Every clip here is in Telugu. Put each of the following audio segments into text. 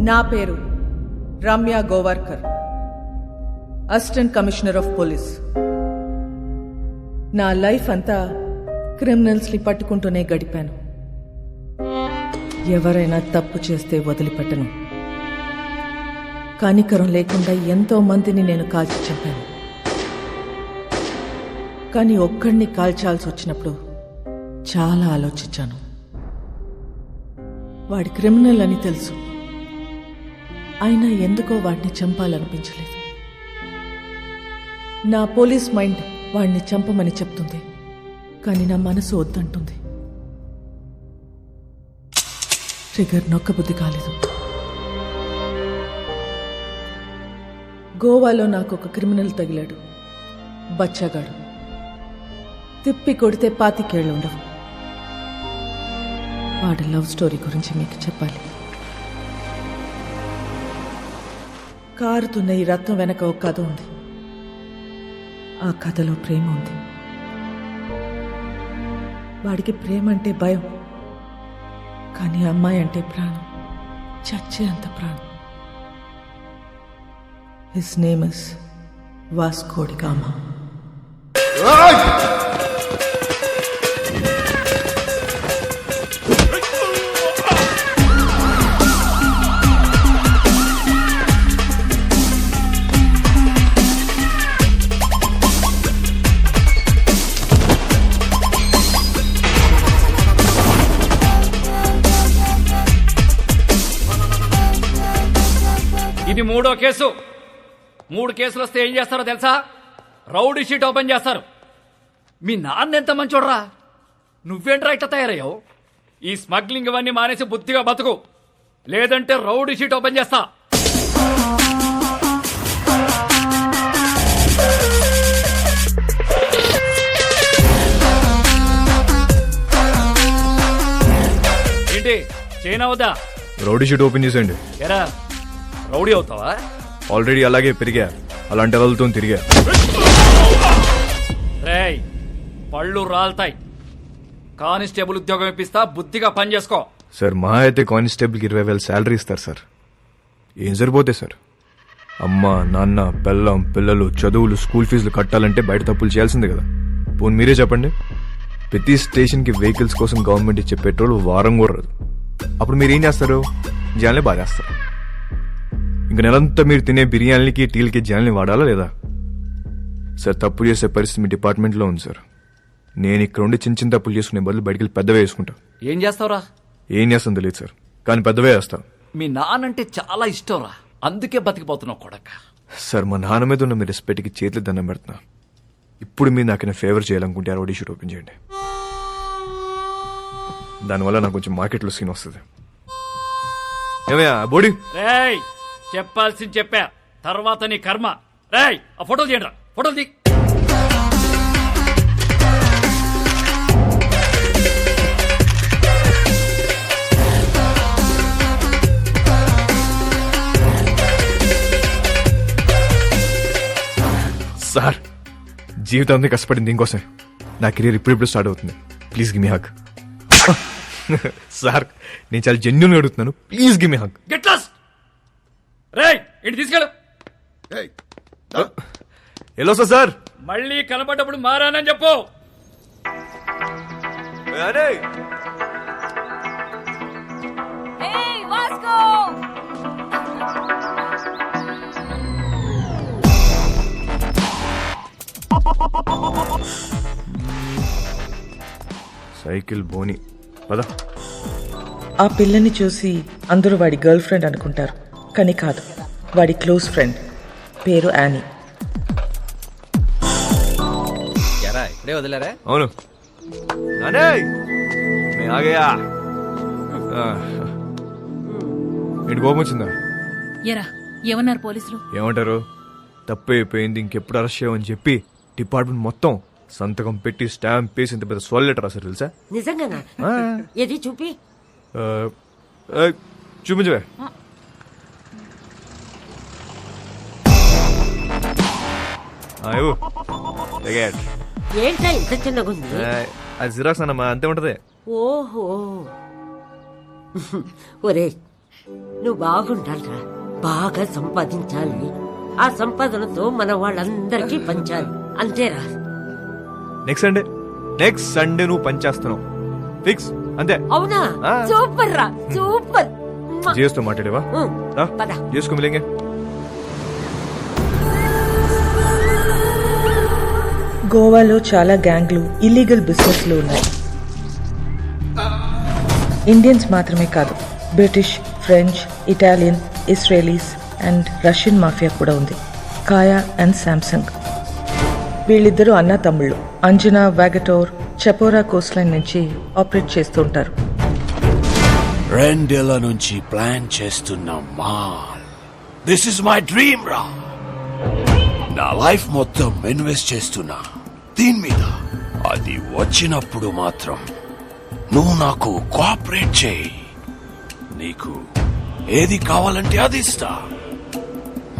నా పేరు Ramya Gowarkar, assistant commissioner of police. నా లైఫ్ అంతా క్రిమినల్స్ని పట్టుకుంటూనే గడిపాను. ఎవరైనా తప్పు చేస్తే వదిలిపెట్టను. కనికరం లేకుండా ఎంతో మందిని నేను కాల్చి చంపాను. కానీ ఒక్కడిని కాల్చాల్సి వచ్చినప్పుడు చాలా ఆలోచించాను. వాడి క్రిమినల్ అని తెలుసు, అయినా ఎందుకో వాడిని చంపాలనిపించలేదు. నా పోలీస్ మైండ్ వాడిని చంపమని చెప్తుంది, కానీ నా మనసు వద్దంటుంది. ట్రిగర్ నొక్కబుద్ధి కాలేదు. గోవాలో నాకు ఒక క్రిమినల్ తగిలాడు, బచ్చగాడు. తిప్పి కొడితే 25 ఏళ్ళు ఉండవు. వాడి లవ్ స్టోరీ గురించి మీకు చెప్పాలి. కారుతున్న ఈ రత్నం వెనక ఒక కథ ఉంది. ఆ కథలో ప్రేమ ఉంది. వాడికి ప్రేమ అంటే భయం, కానీ అమ్మాయి అంటే ప్రాణం, చచ్చే అంత ప్రాణం. His name is Vasco da Gama. ఇది 3వ కేసు. 3 కేసులు వస్తే ఏం చేస్తారో తెలుసా? రౌడీ షీట్ ఓపెన్ చేస్తారు. మీ నాన్న ఎంత మంచోడ్రా, నువ్వేంట్రా ఇట్లా తయారయ్యావు? ఈ స్మగ్లింగ్ ఇవన్నీ మానేసి బుద్ధిగా బతుకు, లేదంటే రౌడీ షీట్ ఓపెన్ చేస్తా. ఏంటి చైనా వద్దా? రౌడీ షీట్ ఓపెన్ చేసేయండి. ఎరా రౌడీ అవుతావా? ఆల్రెడీ అలాగే పెరిగా, అలాంటి వాళ్ళతో తిరిగా. రేయ్ పళ్ళు రాల్తాయి. కానిస్టేబుల్ ఉద్యోగం ఇప్పిస్తా, బుద్ధిగా పని చేసుకో. సార్ మహా అయితే కానిస్టేబుల్కి 20,000 శాలరీ ఇస్తారు సార్. ఏం సరిపోతాయి సార్? అమ్మ నాన్న పెళ్ళం పిల్లలు చదువులు స్కూల్ ఫీజులు కట్టాలంటే బయట తప్పులు చేయాల్సిందే కదా. పోనీ మీరే చెప్పండి, ప్రతి స్టేషన్కి వెహికల్స్ కోసం గవర్నమెంట్ ఇచ్చే పెట్రోల్ వారం కూడా రాదు. అప్పుడు మీరు ఏం చేస్తారు? జనాలే బాధేస్తారు. ఇంక నెలంతా మీరు తినే బిర్యానీలకి టీలకి జనాల్ని వాడాలా లేదా? సార్ తప్పు చేసే పరిస్థితి మీ డిపార్ట్మెంట్లో ఉంది సార్. నేను ఇక్కడ ఉండి చిన్న చిన్న తప్పులు చేసుకునే బదులు బయటికి వెళ్ళి పెద్దవే వేసుకుంటా. ఏం చేస్తావురా? ఏం చేస్తాను తెలియదు సార్, కానీ పెద్దవే వేస్తా. మీ నానంటే చాలా ఇష్టంరా, అందుకే బతికిపోతున్నావు కొడక. సార్ మా నాన్న మీద ఉన్న మీ రెస్పెక్ట్కి చేతులు దండం పెడుతున్నా. ఇప్పుడు మీరు నాకు ఫేవర్ చేయాలనుకుంటే ఆ రౌడీ షీట్ ఓపెన్ చేయండి. దానివల్ల నాకు కొంచెం మార్కెట్లో సీన్ వస్తుంది. ఏమయ్యా బోడీ? రేయ్ చెప్పాల్సింది చెప్పా, తర్వాత నీ కర్మ. రేయ్ ఆ ఫోటోలు తీయండి, ఫోటోలు తీ. సార్ జీవితాంతం కష్టపడింది దీనికోసం. నా కెరీర్ ఇప్పుడిప్పుడు స్టార్ట్ అవుతుంది. Please give me hug. Sir నేను చాలా జెన్యూన్గా అడుగుతున్నాను, please give me hug. Get lost. రేయ్ ఇంటి తీసుకెళ్ళు. ఎలా సార్? మళ్ళీ కనబడ్డప్పుడు మారానని చెప్పు. సైకిల్ బోని పద. ఆ పిల్లని చూసి అందరూ వాడి గర్ల్ ఫ్రెండ్ అనుకుంటారు, కానీ కాదు, వాడి క్లోజ్ ఫ్రెండ్. పేరు యానీ. ఇప్పుడే వదిలేరా? అవును. ఏంటి కోపం వచ్చిందా? ఎరా ఏమన్నారు పోలీసులు? ఏమంటారు? తప్పు అయిపోయింది, ఇంకెప్పుడు అరెస్ట్ చేయమని చెప్పి డిపార్ట్మెంట్ మొత్తం సంతకం పెట్టి స్టాంప్ వేసి ఇంత పెద్ద సోల్ లెటర్ రాశారు తెలుసా? నిజంగానా? ఏది చూపి. చూపించవే. ఏంటా ఇంత చిన్నగా ఉంది? అది జిరాక్స్ అన్నమా, అంతే ఉంటది. ఓహో ఒరే నువ్వు బాగుండాలిరా, బాగా సంపాదించాలి. ఆ సంపాదనతో మన వాళ్ళందరికీ పంచాలి, అంతేరా. నెక్స్ట్ సండే నువ్వు పనిచేస్తున్నావు ఫిక్స్ అంతే. అవునా? ఆ. సూపర్ రా, సూపర్. జియోస్తో మాట్లాడేవా? పద. జియోస్కో మిలేంగే. గోవాలో చాలా గ్యాంగ్లు, ఇల్లీగల్ బిజినెస్లు ఉన్నాయి. ఇండియన్స్ మాత్రమే కాదు, British, French, Italian, Israelis and Russian mafia కూడా ఉంది. కాయా అండ్ శాంసంగ్. వీళ్ళిద్దరూ అన్నా తమ్ముళ్ళు. అంజనా, వాగటోర్, చపోరా కోస్ట్ లైన్ నుంచి ఆపరేట్ చేస్తూ ఉంటారు. 2 ఏళ్ల నుంచి ప్లాన్ చేస్తున్న mall. This is my dream రా. నా లైఫ్ మొత్తం ఇన్వెస్ట్ చేస్తున్నా దీని మీద. అది వచ్చినప్పుడు మాత్రం నువ్వు నాకు కోఆపరేట్ చేయి. నీకు ఏది కావాలంటే అది ఇస్తా.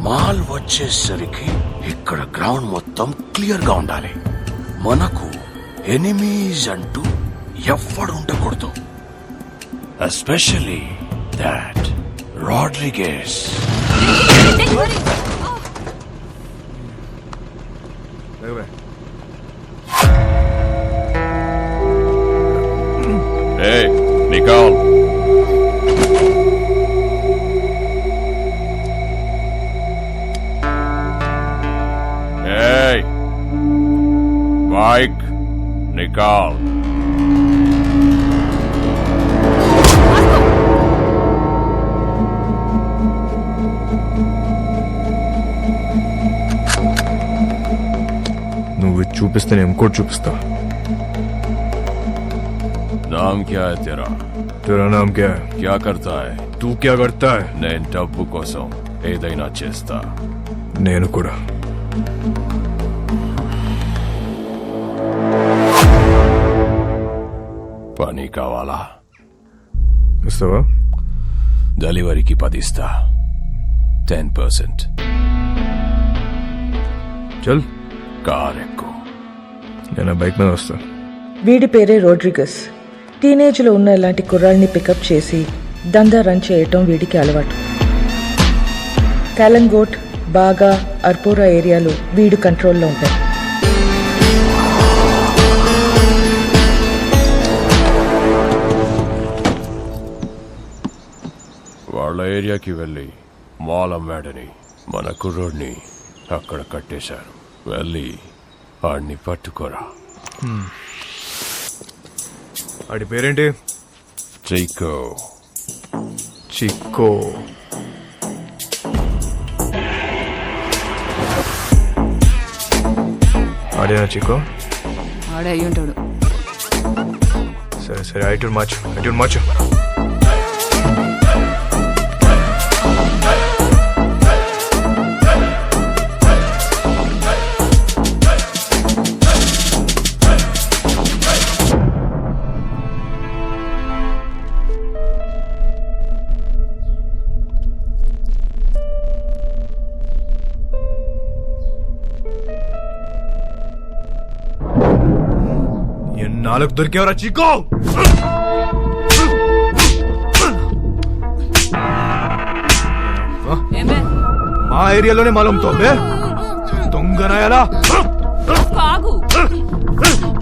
మాల్ వచ్చేసరికి ఇక్కడ గ్రౌండ్ మొత్తం క్లియర్ గా ఉండాలి. మనకు ఎనిమీస్ అంటూ ఎవ్వడు ఉండకూడదు. Especially that Rodrigues. Hey, Nicole. Hey, Mike, Nicole. నువ్వు ఇది చూపిస్తే నేను ఇంకోటి చూపిస్తా. नाम क्या है तेरा? तेरा नाम क्या है? क्या करता है? तू क्या करता है? నేను డబ్బు కోసం ఏదైనా చేస్తా. నేను కూడా. పని కావాలా? ఇస్తావా? డెలివరీకి 10 ఇస్తా. 10%. చల్, కార్ ఎక్కు. నేను ఆ బైక్ మీద వస్తా. వీడి పేరే రోడ్రిగస్. టీనేజ్లో ఉన్న ఇలాంటి కుర్రాళ్ళని పికప్ చేసి దందా రన్ చేయటం వీడికి అలవాటు. కాలంగోట్, బాగా, అర్పోరా ఏరియాలో వీడు కంట్రోల్లో ఉంటాయి. వాళ్ళ ఏరియాకి వెళ్ళి మాల్ అమ్మాడని మన కుర్రోడ్ని అక్కడ కట్టేశారు. వెళ్ళి వాడిని పట్టుకోరా. వాడి పేరేంటి? చైకో. చిక్కో. ఆడేనా చిక్కో? ఆడే అయ్యి ఉంటాడు. సరే సరే, ఐటూన్ మార్చు. నాలుగు దొరికేవరా చిక్కో? మా ఏరియాలోనే మాలంతో దొంగనాయాలా? ఆగు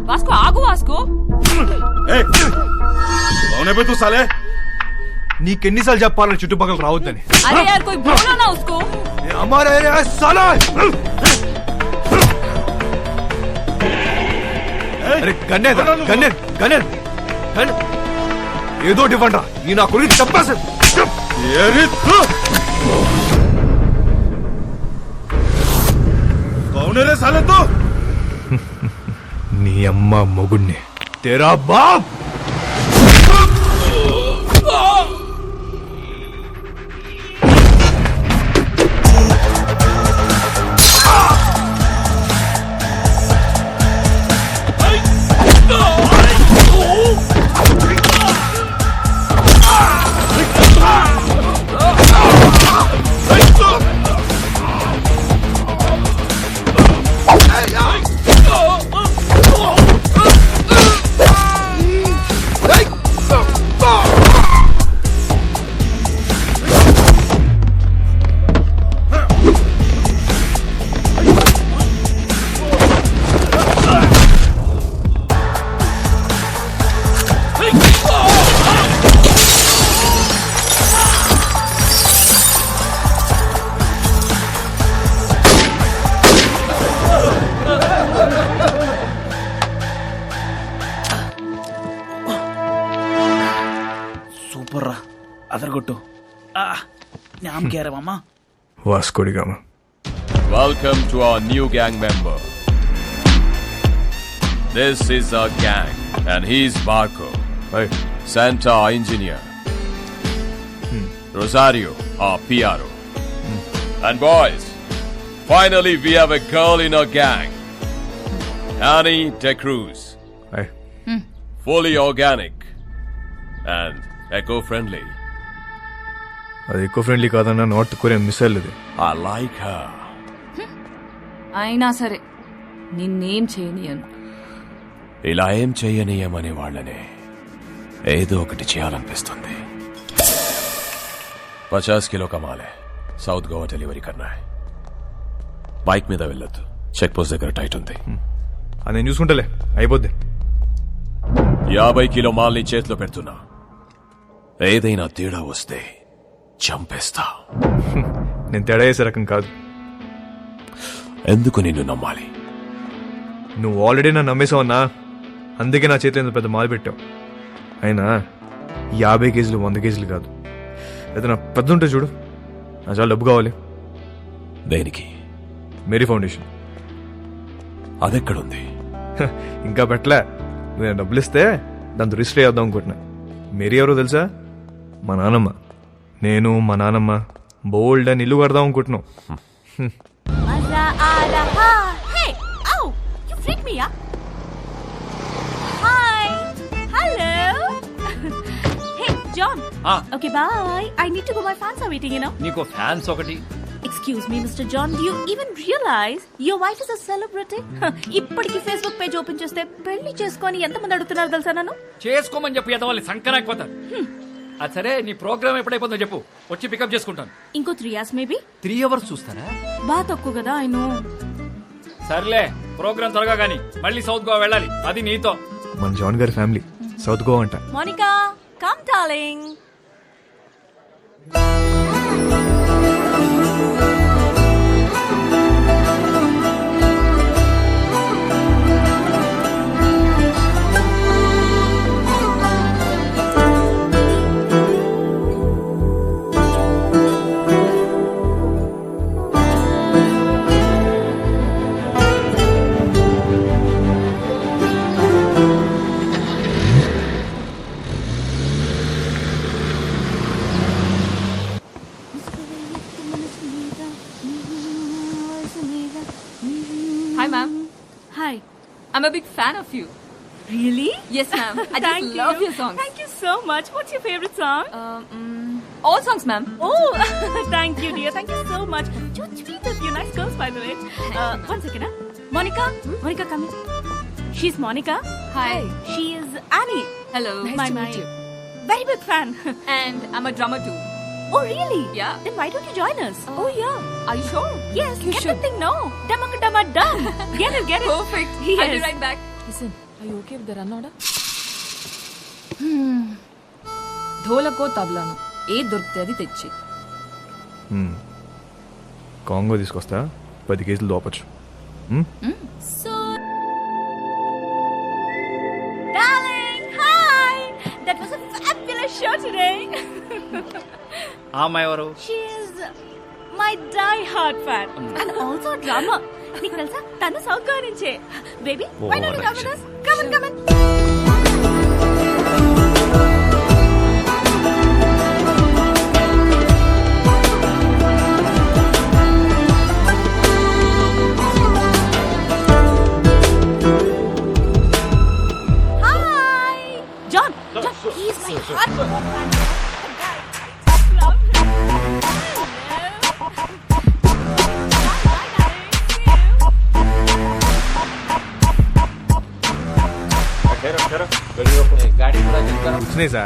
వాస్కో, ఆగు వాస్కో. తూ సాలే. నీకెన్నిసార్లు చెప్పాలని చుట్టుపక్కల రావద్దని? అరే యార్ కోయి బోలో నా ఉస్కో. हमारा एरिया है साला. అరే గన్నే ఏదో ఇవ్వండి రా. ఈ నా గురించి చెప్పేసి నీ అమ్మ మొగుణ్ణి తేరా బాబ్. नाम क्या है मामा? Vasco da Gama. Welcome to our new gang member. This is our gang, and he's Marco, hi. Santa, our engineer. Rosario, our PRO. And boys, finally we have a girl in our gang. Annie De Cruz. Hi. Fully organic and eco-friendly. అది ఎక్కువ ఫ్రెండ్లీ కాదన్న నార్త్ కొరియన్ మిసైల్ ఇది. I like her. అయినా సరే నిన్నేం చేయనియను. ఇలా ఏం చెయ్యనీయమనే వాళ్ళనే ఏదో ఒకటి చేయాలనిపిస్తుంది. 50 కిలో కమాలే. సౌత్ గోవా డెలివరీ కన్నా బైక్ మీద వెళ్ళొద్దు. చెక్ పోస్ట్ దగ్గర టైట్ ఉంది. అది నేను చూసుకుంటలే, అయిపోద్ది. 50 కిలో మాల్ని చేతిలో పెడుతున్నా. ఏదైనా తేడా వస్తే చంపేస్తా. నేను తేడా చేసే రకం కాదు. ఎందుకు నిన్ను నమ్మాలి? నువ్వు ఆల్రెడీ నన్ను నమ్మేసావన్నా, అందుకే నా చేతిలో ఇంత పెద్ద మాలు పెట్టావు. అయినా 50 కేజీలు 100 కేజీలు కాదు, ఏదైనా పెద్ద ఉంటే చూడు. నా చాలా డబ్బు కావాలి. దేనికి? Mary foundation. అదెక్కడుంది? ఇంకా పెట్టలే. నేను డబ్బులు ఇస్తే దాంతో రిజిస్టర్ చేద్దాం అనుకుంటున్నా. మేరీ ఎవరో తెలుసా? మా నాన్నమ్మ. నేను మా నాన్నమ్మ బోల్డ్ అని ఇల్లు కడదాం అనుకుంటున్నాం. మజా ఆ రహా. Hey oh you freak me yeah. Hi hello. Hey John. Okay bye. I need to go. My fans are waiting, you know. నీకు ఫ్యాన్స్ ఒకటి. Excuse me, Mr. John, do you even realize your wife is a celebrity? ఇప్పటికి ఫేస్బుక్ పేజ్ ఓపెన్ చేస్తే పెళ్లి చేసుకొని ఎంతమంది అడుగుతున్నారు తెలుసా నన్ను? చేసుకోమని చెప్పి ఎదవాలి సంకరాకపోతారు. అది సరే, నీ ప్రోగ్రామ్ ఎప్పుడైపోతుందో చెప్పు, వచ్చి పికప్ చేసుకుంటాను. ఇంకో 3 hours మేబీ. 3 hours చూస్తారా? బాగా తక్కువ కదా. I know. సర్లే, ప్రోగ్రామ్ త్వరగా గానీ మళ్ళీ సౌత్ గోవా వెళ్ళాలి. అది నీతో. మన జాన్ గారి ఫ్యామిలీ సౌత్ గోవా అంట. Monica, come darling. Hi, ma'am. Hi. I'm a big fan of you. Really? Yes, ma'am. I just love your songs. Thank you so much. What's your favorite song? All songs, ma'am. Oh, thank you, dear. Thank you so much. So sweet of you. Nice girls, by the way. One second, huh? Monica? Monica, come here. She's Monica. Hi. She is Annie. Hello. Nice to meet you. Very big fan. And I'm a drummer too. Oh, really? Yeah. Then why don't you join us? Oh, yeah. Are you sure? Yes. You get should. the thing, no. Dumma dum. Get it, get it. Perfect. Yes. I'll be right back. Listen, are you okay with the run order? ధోలకో తబలాను ఏ దొరికితే అది తెచ్చి. కాంగో తీసుకొస్తా, 10 కేజీలు దోపచ్చు. Darling, hi. That was a fabulous show today. ఆ అమ్మాయి ఎవరు? She is my die-hard fan and also a drummer. నీకు తెలుసా, తను సౌత్ గోవా నుంచే. Baby, why don't you come with us? Come on, come on. Hi, John. John, he's my hardcore fan. Love him. గాడి కూడా చెప్తాను. వచ్చినాయి సార్.